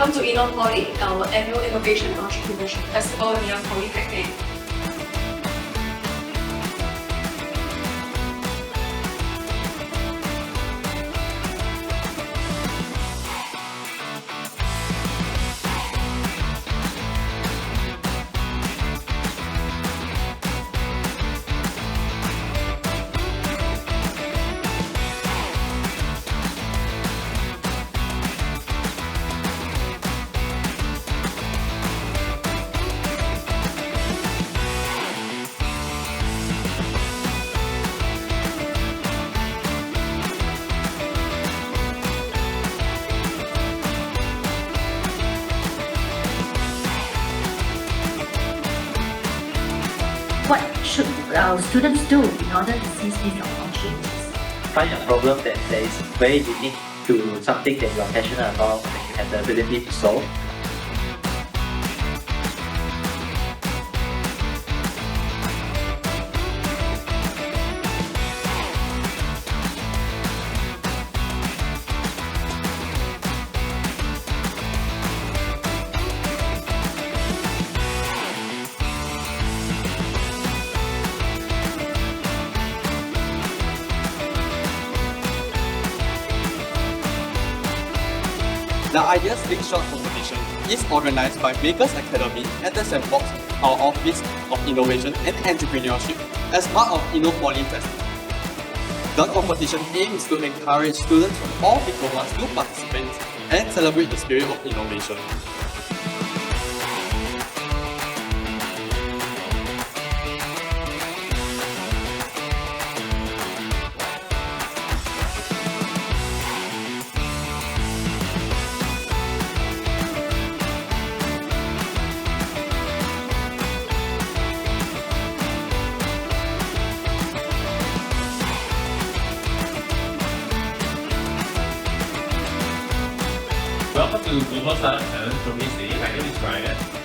Welcome to Innopoly, our annual Innovation Entrepreneurship Festival near Polytechnic. What should our students do in order to seize these opportunities? Find a problem that is very unique to something that you are passionate about and you have the ability to solve. The Ideas Slingshot competition is organized by Makers Academy at the Sandbox, our Office of Innovation and Entrepreneurship, as part of Innopoly Festival. The competition aims to encourage students from all diplomas to participate and celebrate the spirit of innovation. Welcome to Global Startup Challenge from me. My name is Ryan.